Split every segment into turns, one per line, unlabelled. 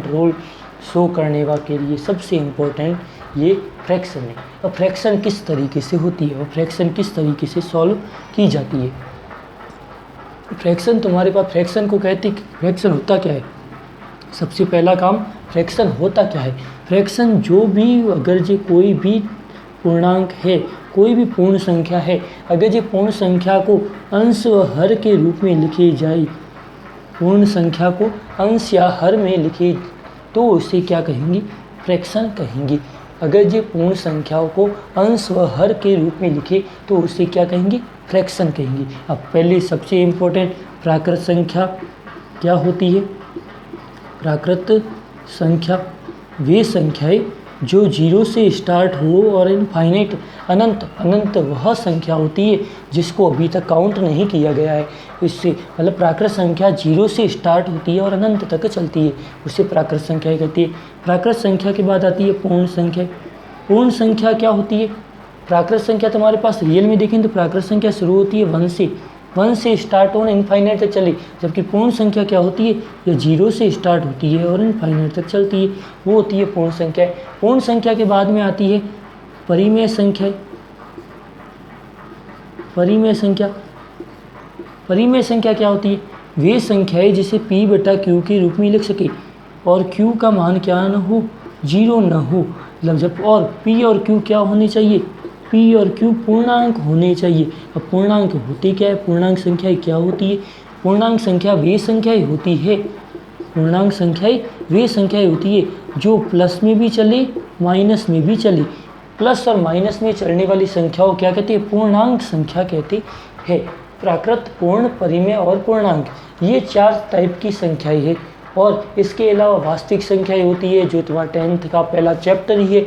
Role show करने के लिए सबसे इम्पोर्टेंट ये फ्रैक्शन है। और फ्रैक्शन किस तरीके से होती है और फ्रैक्शन किस तरीके से सॉल्व की जाती है। फ्रैक्शन तुम्हारे पास फ्रैक्शन को कहते हैं, फ्रैक्शन होता क्या है। सबसे पहला काम, फ्रैक्शन होता क्या है। फ्रैक्शन जो भी अगर जो कोई भी पूर्णांक है, कोई भी पूर्ण संख्या है, अगर ये पूर्ण संख्या को अंश व हर के रूप में लिखी जाए, पूर्ण संख्या को अंश या हर में लिखे तो उसे क्या कहेंगे, फ्रैक्शन कहेंगे। अगर ये पूर्ण संख्याओं को अंश व हर के रूप में लिखे तो उसे क्या कहेंगे, फ्रैक्शन कहेंगे। अब पहले सबसे इम्पोर्टेंट प्राकृत संख्या क्या होती है। प्राकृत संख्या वे संख्याएं जो जीरो से स्टार्ट हो और इनफाइनाइट अनंत वह संख्या होती है जिसको अभी तक काउंट नहीं किया गया है। इससे मतलब प्राकृत संख्या जीरो से स्टार्ट होती है और अनंत तक चलती है, उसे प्राकृत संख्या कहती है। प्राकृत संख्या के बाद आती है पूर्ण संख्या। पूर्ण संख्या क्या होती है। प्राकृत संख्या तुम्हारे पास रियल में देखें तो प्राकृत संख्या शुरू होती है 1 से स्टार्ट और इनफाइनाइट तक चली, जबकि पूर्ण संख्या क्या होती है, ये 0 से स्टार्ट होती है और इनफाइनाइट तक चलती है, वो होती है पूर्ण संख्या। पूर्ण संख्या के बाद में आती है परिमेय संख्या। परिमेय संख्या, परिमेय संख्या क्या होती है, वे संख्याएं जिसे p/q के रूप में लिख सके और q का मान क्या न हो, 0 न हो। मतलब जब और p और q क्या होने चाहिए, p और q पूर्णांक होने चाहिए। अब पूर्णांक होती क्या है, पूर्णांक संख्याएं क्या होती है। पूर्णांक संख्या वे संख्याएं होती है, पूर्णांक संख्याएं वे संख्याएं होती है जो प्लस में भी चले माइनस में भी चले। प्लस और माइनस में चलने वाली संख्याओं क्या कहते हैं, पूर्णांक संख्या कहते हैं। प्राकृत, पूर्ण, परिमेय और पूर्णांक, ये 4 टाइप की संख्याएं हैं। और इसके अलावा वास्तविक संख्याएं होती है जो तुम्हारा 10th का पहला चैप्टर ही है।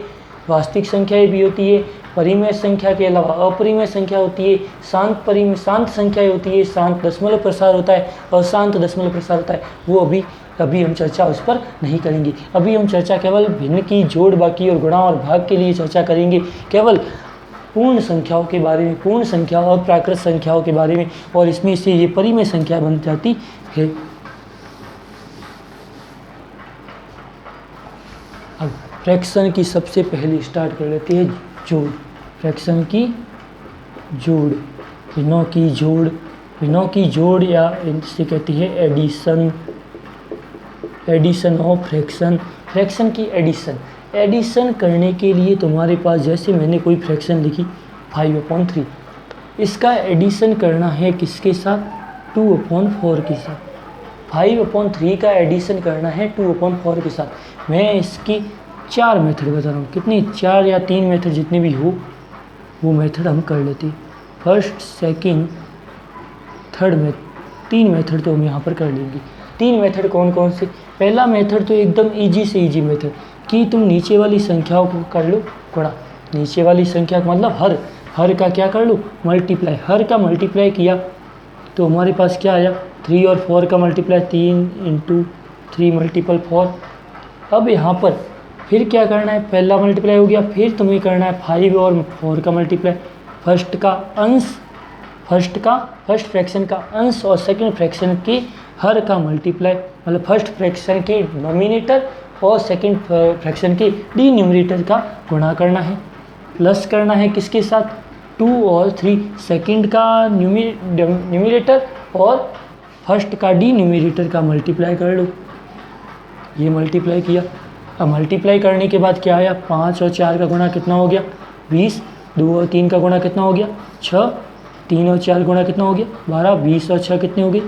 वास्तविक संख्याएं भी होती है। परिमेय संख्या के अलावा अपरिमेय संख्या होती है। शांत संख्याएं होती है, शांत दशमलव प्रसार होता है और शांत दशमलव प्रसार होता है। वो अभी हम चर्चा उस पर नहीं करेंगे। अभी हम चर्चा केवल भिन्न की, जोड़, बाकी और गुणा और भाग के लिए चर्चा करेंगे, केवल पूर्ण संख्याओं के बारे में, पूर्ण संख्या और प्राकृत संख्याओं के बारे में, और इसमें से ये परिमेय संख्या बन जाती है। अब फ्रैक्शन की सबसे पहले स्टार्ट कर लेते हैं जोड़। फ्रैक्शन की जोड़, भिन्नों की जोड़, भिन्नों की जोड़ या इसे कहती है addition. Addition of fraction, fraction की एडिशन। एडिशन करने के लिए तुम्हारे पास, जैसे मैंने कोई फ्रैक्शन लिखी 5/3, इसका एडिशन करना है किसके साथ, 2/4 के साथ। 5/3 का एडिशन करना है 2/4 के साथ। मैं इसकी 4 मेथड बता रहा हूँ, कितनी, 4 या 3 मेथड जितने भी हो वो मेथड हम कर लेते हैं। फर्स्ट, सेकंड, थर्ड में 3 मेथड तो हम यहाँ पर कर लेंगे। 3 मेथड कौन कौन से। पहला मेथड तो एकदम इजी से इजी मेथड कि तुम नीचे वाली संख्याओं को कर लो गुणा। नीचे वाली संख्या का मतलब हर का क्या कर लो, मल्टीप्लाई। हर का मल्टीप्लाई किया तो हमारे पास क्या आया, 3 और 4 का मल्टीप्लाई, 3 × 3 × 4। अब यहाँ पर फिर क्या करना है, पहला मल्टीप्लाई हो गया, फिर तुम्हें करना है 5 और 4 का मल्टीप्लाई। फर्स्ट का अंश, फर्स्ट फ्रैक्शन का अंश और सेकंड फ्रैक्शन के हर का मल्टीप्लाई, मतलब फर्स्ट फ्रैक्शन के नोमिनेटर और सेकंड फ्रैक्शन के डिनोमिनेटर का गुणा करना है। प्लस करना है किसके साथ, 2 और 3, सेकंड का न्यूमिनेटर और फर्स्ट का डिनोमिनेटर का मल्टीप्लाई कर लो। ये मल्टीप्लाई किया। अब मल्टीप्लाई करने के बाद क्या आया, 5 और 4 का गुणा कितना हो गया, 20। 2 और 3 का गुणा कितना हो गया, 6। 3 और 4 गुणा कितना हो गया, 12। 20 और 6 कितने हो गए,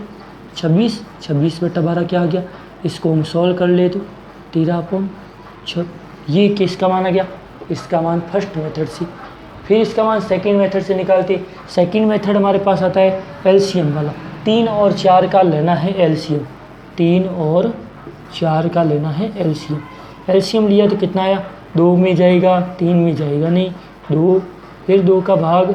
26। 26/12 क्या आ गया, इसको हम सॉल्व कर ले तो 13/6। ये किसका मान आ गया, इसका मान फर्स्ट मेथड से। फिर इसका मान सेकंड मेथड से निकालते। सेकंड मेथड हमारे पास आता है एलसीएम वाला। 3 और 4 का लेना है एलसीएम, 3 और 4 का लेना है एलसीएम। एलसीएम लिया तो कितना आया, 2 में जाएगा, 3 में जाएगा नहीं, 2, फिर 2 का भाग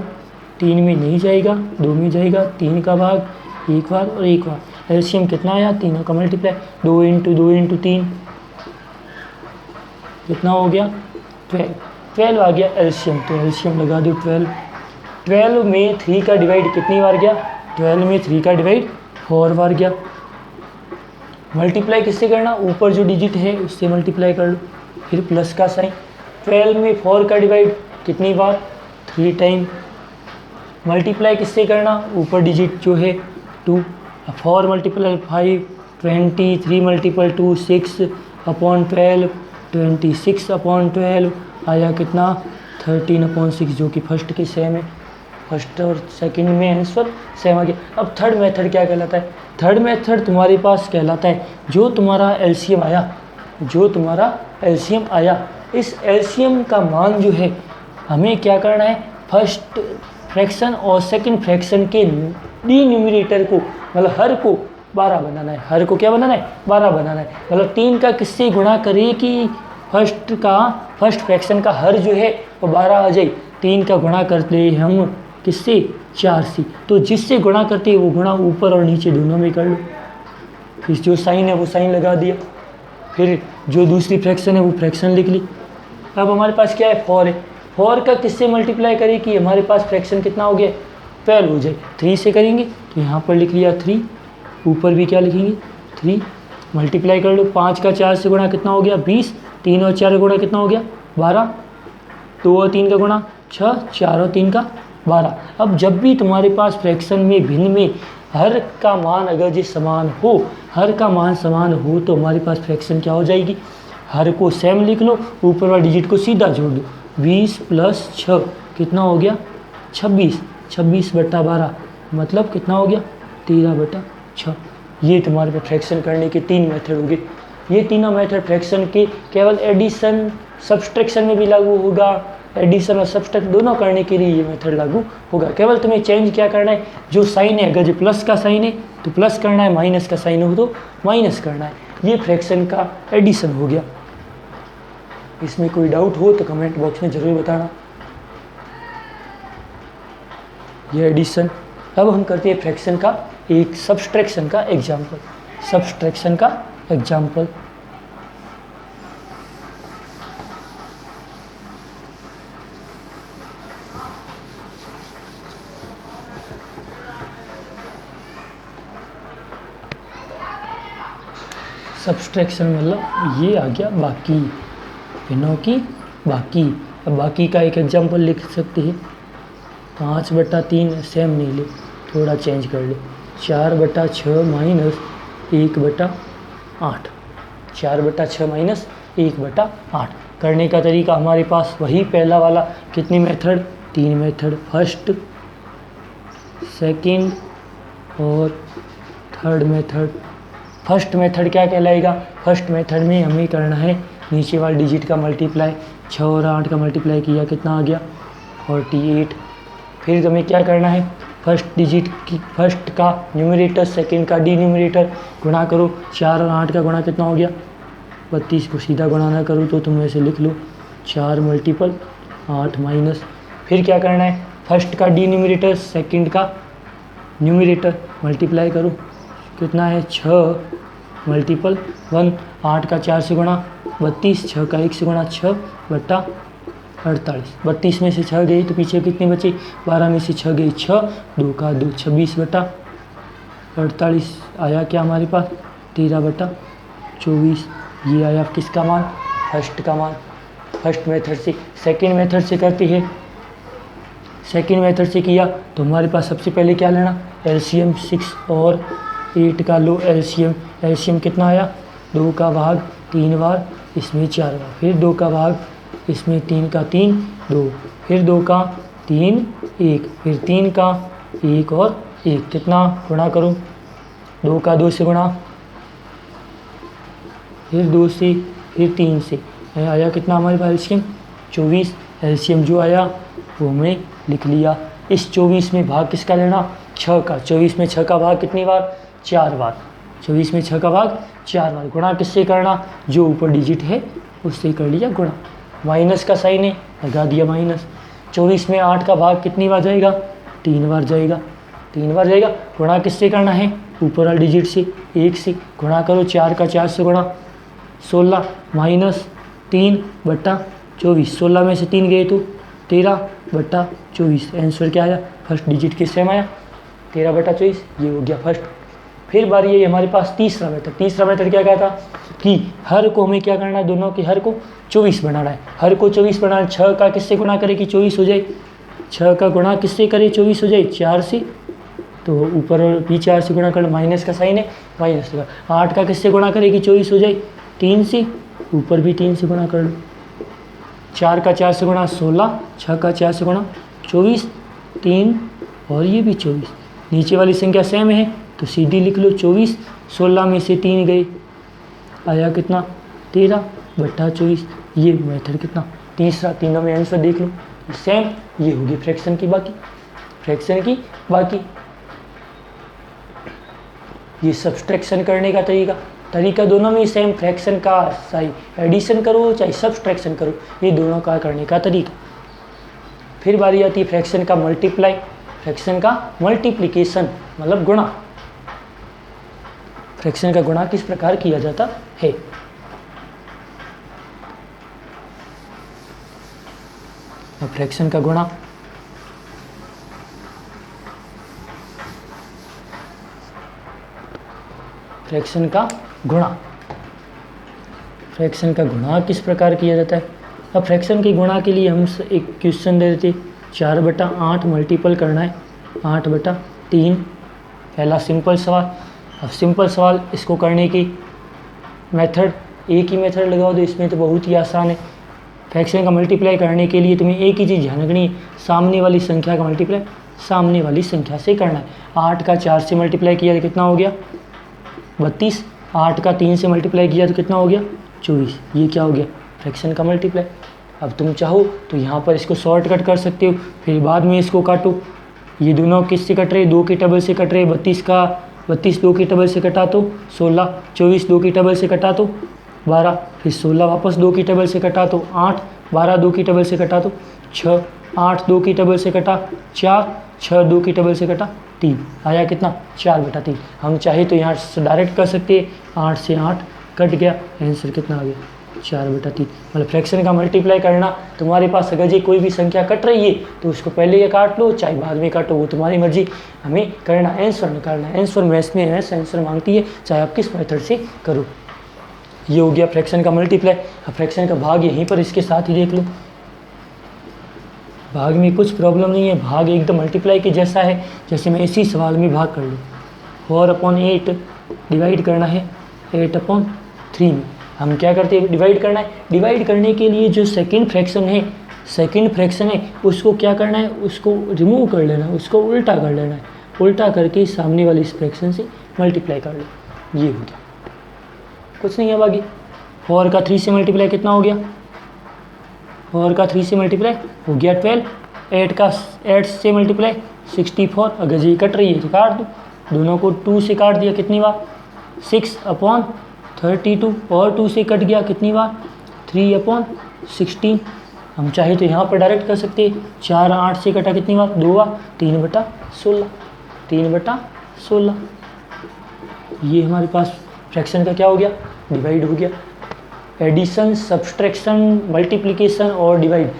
3 में नहीं जाएगा, 2 में जाएगा, 3 का भाग एक बार और एक बार। एलसीएम कितना आया, तीनों का मल्टीप्लाई, 2 × 2 × 3 कितना हो गया, 12 आ गया एलसीएम। तो एलसीएम लगा दो 12। 12 में 3 का डिवाइड कितनी बार गया, 12 में 3 का डिवाइड 4 बार गया। मल्टीप्लाई किससे करना, ऊपर जो डिजिट है उससे मल्टीप्लाई कर लो, फिर प्लस का साइन। 12 में 4 का डिवाइड कितनी बार, 3 टाइम। मल्टीप्लाई किससे करना, ऊपर डिजिट जो है 2, 4 मल्टीप्लाई 5 20, 3 मल्टीपल 2 6 अपॉन 12, 26 अपॉन 12 आया कितना 13/6, जो कि फर्स्ट के सेम है, फर्स्ट और सेकंड में आंसर सेम आ गया। अब थर्ड मेथड क्या कहलाता है, थर्ड मेथड तुम्हारे पास कहलाता है जो तुम्हारा एलसीएम आया, इस एलसीएम का मान जो है हमें क्या करना है, फर्स्ट फ्रैक्शन और सेकंड फ्रैक्शन के डिनोमिनेटर को, मतलब हर को 12 बनाना है, हर को क्या बनाना है, 12 बनाना है। मतलब 3 का किससे गुणा करें कि फर्स्ट फ्रैक्शन का हर जो है वो 12 आ जाए। 3 का गुणा करते हैं हम किससे, 4 से, तो जिससे गुणा करते हैं वो गुणा ऊपर और नीचे दोनों में कर लो, फिर जो साइन है वो साइन लगा दिया, फिर जो दूसरी फ्रैक्शन है वो फ्रैक्शन लिख ली। अब हमारे पास क्या है, 4 है, 4 का किससे मल्टीप्लाई करें कि हमारे पास फ्रैक्शन कितना हो गया, 12 हो जाए। 3 से करेंगे तो यहाँ पर लिख लिया 3, ऊपर भी क्या लिखेंगे 3, मल्टीप्लाई कर लो। 5 का 4 से गुणा कितना हो गया 20, 3 और 4 का गुणा कितना हो गया 12, 2 और 3 का गुणा 6, 4 और 3 का 12। अब जब भी तुम्हारे पास फ्रैक्शन में भिन्न में हर का मान अगर जो समान हो, हर का मान समान हो तो हमारे पास फ्रैक्शन क्या हो जाएगी, हर को सेम लिख लो, ऊपर वाला डिजिट को सीधा जोड़ दो। 20 + 6 कितना हो गया 26, 26/12 मतलब कितना हो गया 13/6। ये तुम्हारे पास फ्रैक्शन करने के 3 मेथड होंगे। ये तीनों मेथड फ्रैक्शन के केवल एडिशन सब्सट्रैक्शन में भी लागू होगा, एडिशन और सब्सट्रैक्ट दोनों करने के लिए ये मेथड लागू होगा। केवल तुम्हें चेंज क्या करना है, जो साइन है अगर जो प्लस का साइन है तो प्लस करना है, माइनस का साइन हो तो माइनस करना है। ये फ्रैक्शन का एडिशन हो गया। इसमें कोई डाउट हो तो कमेंट बॉक्स में ज़रूर बताना। ये एडिशन। अब हम करते हैं फ्रैक्शन का एक सब्सट्रैक्शन का एग्जाम्पल, सब्सट्रैक्शन का एग्जाम्पल। सब्सट्रैक्शन मतलब ये आ गया बाकी, भिन्नों की बाकी। अब बाकी का एक एग्जाम्पल लिख सकते हैं, 5/3 सेम नहीं ले, थोड़ा चेंज कर ले, 4/6 माइनस 1/8, 4/6 माइनस 1/8। करने का तरीका हमारे पास वही पहला वाला, कितनी मेथड, 3 मेथड, फर्स्ट सेकंड और थर्ड मेथड। फर्स्ट मेथड क्या कहलाएगा, फर्स्ट मेथड में हमें करना है नीचे वाले डिजिट का मल्टीप्लाई, 6 और 8 का मल्टीप्लाई किया कितना आ गया 48। फिर हमें क्या करना है, फर्स्ट डिजिट की फर्स्ट का न्यूमरेटर सेकंड का डिनोमिनेटर गुणा करो, 4 और 8 का गुणा कितना हो गया 32 को सीधा गुणा ना करो तो तुम ऐसे लिख लो 4 × 8 माइनस। फिर क्या करना है, फर्स्ट का डिनोमिनेटर सेकंड का न्यूमरेटर मल्टीप्लाई करो, कितना है 6 × 1, 8 का 4 से गुणा 32, 6 का 1 से गुणा 6/48। 32 में से 6 गई तो पीछे कितनी बची, 12 में से 6 गई 6, 2 का 2, 26/48 आया क्या हमारे पास 13/24। ये आया किसका मान, फर्स्ट का मान। फर्स्ट मेथड से। सेकंड मेथड से करते हैं, सेकंड मेथड से किया तो हमारे पास सबसे पहले क्या लेना, एलसीएम 6 और 8 का लो एलसीएम। एलसीएम कितना आया, 2 का भाग 3 बार, इसमें 4 बार, फिर 2 का भाग, इसमें 3 का 3 2, फिर 2 का 3 1, फिर 3 का 1 और 1, कितना गुणा करो, 2 का 2 से गुणा, फिर 2 से, फिर 3 से, आया कितना हमारे पास एलसीएम 24। एलसीएम जो आया वो हमें लिख लिया। इस 24 में भाग किसका लेना, 6 का। 24 में 6 का भाग कितनी बार, 4 बार। 24 में 6 का भाग 4 बार। गुणा किससे करना, जो ऊपर डिजिट है उससे कर लिया गुणा। माइनस का साइन है, लगा दिया माइनस। 24 में 8 का भाग कितनी बार जाएगा, 3 बार जाएगा, 3 बार जाएगा। गुणा किससे करना है, ऊपर वाले डिजिट से, 1 से। गुणा करो, 4 का 4 से गुणा, 16 माइनस 3/24। 16 में से 3 गए तो 13/24। आंसर क्या आया, फर्स्ट डिजिट किस सेम आया 13/24। ये हो गया फर्स्ट फिर बारी है हमारे पास तीसरा मेथड। तीसरा मेथड क्या कहता कि हर को हमें क्या करना है, दोनों के हर को 24 बनाना है। हर को 24 बनाना है, 6 का किससे गुणा करे कि 24 हो जाए, 6 का गुणा किससे करे 24 हो जाए, 4 से, तो ऊपर और पीछे 4 से गुणा कर लो, माइनस का साइन है माइनस लगा। 8 का किससे गुणा करे कि 24 हो जाए, 3 से, ऊपर भी 3 से गुणा कर लो। 4 का 4 से गुणा 16, 6 का 4 से गुणा 24, 3 और ये भी 24। नीचे वाली संख्या सेम है तो सीधी लिख लो 24, 16 में से 3 गए, आया कितना 13/24। ये मेथड कितना तीसरा, तीनों में आंसर देख लो सेम। ये होगी फ्रैक्शन की बाकी, फ्रैक्शन की बाकी। ये सब्सट्रैक्शन करने का तरीका दोनों में सेम, फ्रैक्शन का चाहे एडिशन करो चाहे सब्सट्रैक्शन करो, ये दोनों का करने का तरीका। फिर बारी आती है फ्रैक्शन का मल्टीप्लाई, फ्रैक्शन का मल्टीप्लिकेशन मतलब गुणा। फ्रैक्शन का गुणा किस प्रकार किया जाता है। अब फ्रैक्शन का गुणा, फ्रैक्शन का गुणा, फ्रैक्शन का गुणा किस प्रकार किया जाता है। अब फ्रैक्शन के गुणा के लिए हम एक क्वेश्चन दे देते, 4/8 मल्टीपल करना है 8/3, पहला सिंपल सवाल। अब सिंपल सवाल इसको करने की मेथड, एक ही मेथड लगाओ तो इसमें तो बहुत ही आसान है। फ्रैक्शन का मल्टीप्लाई करने के लिए तुम्हें एक ही चीज़ ध्यान रखनी है, सामने वाली संख्या का मल्टीप्लाई सामने वाली संख्या से करना है। 8 का 4 से मल्टीप्लाई किया तो कितना हो गया 32, 8 का 3 से मल्टीप्लाई किया तो कितना हो गया 24। ये क्या हो गया फ्रैक्शन का मल्टीप्लाई। अब तुम चाहो तो यहाँ पर इसको शॉर्टकट कर सकते हो, फिर बाद में इसको काटो। ये दोनों किससे कट रहे, 2 के टेबल से कट रहे। 32 2 के टेबल से कटा तो 16, 24 2 की टेबल से कटा तो 12, फिर 16 वापस 2 की टेबल से कटा तो 8, 12 2 की टेबल से कटा तो 6, 8 2 की टेबल से कटा 4, 6 2 की टेबल से कटा 3, आया कितना 4/3। हम चाहे तो यहाँ से डायरेक्ट कर सकते हैं, 8 से 8 कट गया, आंसर कितना आ गया 4/3। मतलब फ्रैक्शन का मल्टीप्लाई करना, तुम्हारे पास अगर ये कोई भी संख्या कट रही है तो उसको पहले ये काट लो चाहे बाद में काटो, वो तुम्हारी मर्जी, हमें करना आंसर निकालना। आंसर मैथ्स में ऐसा आंसर मांगती है चाहे आप किस मेथड से करो। ये हो गया फ्रैक्शन का मल्टीप्लाई। अब फ्रैक्शन का भाग यहीं पर इसके साथ ही देख लो, भाग में कुछ प्रॉब्लम नहीं है, भाग एकदम मल्टीप्लाई के जैसा है, जैसे मैं इसी सवाल में भाग कर लूँ। 4/8 डिवाइड करना है 8/3 में। हम क्या करते हैं, डिवाइड करना है। डिवाइड करने के लिए जो सेकंड फ्रैक्शन है उसको क्या करना है, उसको रिमूव कर लेना है, उसको उल्टा कर लेना है। उल्टा करके सामने वाली इस फ्रैक्शन से मल्टीप्लाई कर लो। ये हो गया, कुछ नहीं है बाकी। 4 का 3 से मल्टीप्लाई कितना हो गया, 4 का 3 से मल्टीप्लाई हो गया 12, 8 से मल्टीप्लाई 64। अगर ये कट रही है तो काट दो, दोनों को 2 से काट दिया कितनी बार 6/32, और 2 से कट गया कितनी बार 3/16। हम चाहे तो यहाँ पर डायरेक्ट कर सकते हैं, 4 8 से कटा कितनी बार 2 बार, 3/16, 3/16। ये हमारे पास फ्रैक्शन का क्या हो गया, डिवाइड हो गया। एडिशन, सब्सट्रैक्शन, मल्टीप्लिकेशन और डिवाइड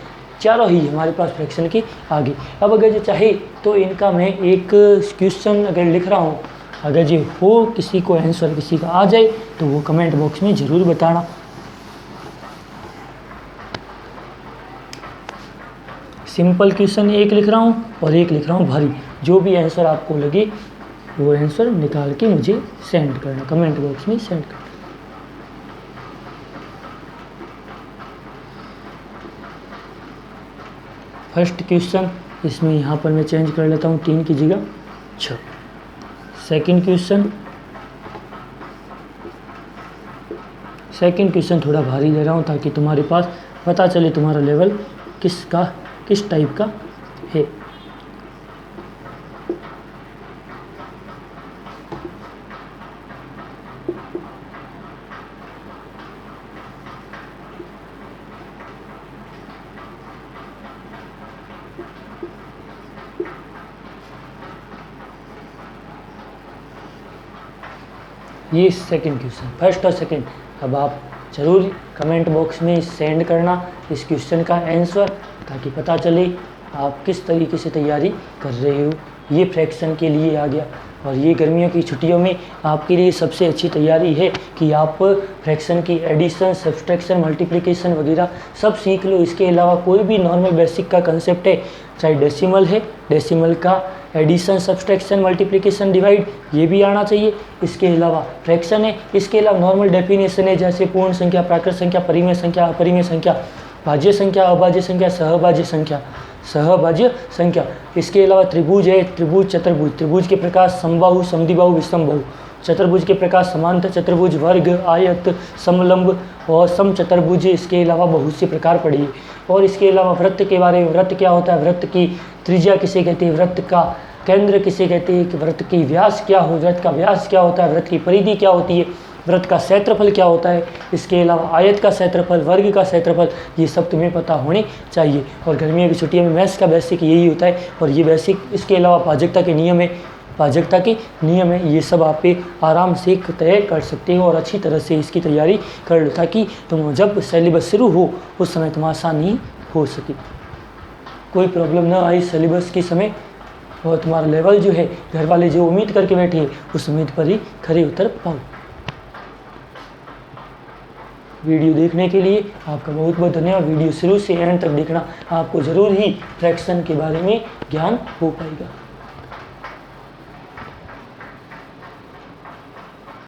चारों ही हमारे पास फ्रैक्शन के आगे। अब अगर जो चाहे तो इनका मैं एक क्वेश्चन अगर लिख रहा हूँ, अगर जो हो किसी को आंसर किसी का आ जाए तो वो कमेंट बॉक्स में ज़रूर बताना। सिंपल क्वेश्चन एक लिख रहा हूँ और एक लिख रहा हूँ भारी, जो भी आंसर आपको लगे वो आंसर निकाल के मुझे सेंड करना, कमेंट बॉक्स में सेंड करना। फर्स्ट क्वेश्चन, इसमें यहाँ पर मैं चेंज कर लेता हूँ 3 की जगह 6। सेकंड क्वेश्चन थोड़ा भारी दे रहा हूँ ताकि तुम्हारे पास पता चले तुम्हारा लेवल किस टाइप का है। ये सेकंड क्वेश्चन, फर्स्ट और सेकंड। अब आप ज़रूर कमेंट बॉक्स में सेंड करना इस क्वेश्चन का आंसर, ताकि पता चले आप किस तरीके से तैयारी कर रहे हो। ये फ्रैक्शन के लिए आ गया। और ये गर्मियों की छुट्टियों में आपके लिए सबसे अच्छी तैयारी है कि आप फ्रैक्शन की एडिशन, सब्सट्रैक्शन, मल्टीप्लिकेशन वगैरह सब सीख लो। इसके अलावा कोई भी नॉर्मल बेसिक का कंसेप्ट है, चाहे डेसिमल है, डेसिमल का एडिशन, सब्सट्रैक्शन, मल्टीप्लिकेशन, डिवाइड, ये भी आना चाहिए। इसके अलावा फ्रैक्शन है, इसके अलावा नॉर्मल डेफिनेशन है जैसे पूर्ण संख्या, प्राकृत संख्या, परिमेय संख्या, अपरिमेय संख्या, भाज्य संख्या, अभाज्य संख्या, सहभाज्य संख्या, सहभाज्य संख्या। इसके अलावा त्रिभुज है, त्रिभुज, चतुर्भुज, त्रिभुज के प्रकार समबाहु, समद्विबाहु, विषमबाहु, चतुर्भुज के प्रकार समांतर चतुर्भुज, वर्ग, आयत, समलंब और समचतुर्भुज। इसके अलावा बहुत से प्रकार पढ़िए। और इसके अलावा वृत्त के बारे में, वृत्त क्या होता है, वृत्त की त्रिज्या किसे कहते हैं, वृत्त का केंद्र किसे कहते हैं, वृत्त की व्यास क्या हो, वृत्त का व्यास क्या होता है, वृत्त की परिधि क्या होती है, वृत्त का क्षेत्रफल क्या होता है। इसके अलावा आयत का क्षेत्रफल, वर्ग का क्षेत्रफल, ये सब तुम्हें पता होने चाहिए। और गर्मियों की छुट्टियों में मैथ्स का बेसिक यही होता है। और ये बेसिक, इसके अलावा भाजकता के नियम है, भाजकता के नियम है, ये सब आप पे आराम से तय कर सकते हो और अच्छी तरह से इसकी तैयारी कर लो ताकि तुम जब सिलेबस शुरू हो उस समय तुम आसानी हो सके, कोई प्रॉब्लम ना आए सिलेबस के समय, और तुम्हारा लेवल जो है, घर वाले जो उम्मीद करके बैठे हैं उस उम्मीद पर ही खरे उतर पाओ। वीडियो देखने के लिए आपका बहुत बहुत धन्यवाद। वीडियो शुरू से एंड तक देखना, आपको ज़रूर ही फ्रैक्शन के बारे में ज्ञान हो पाएगा।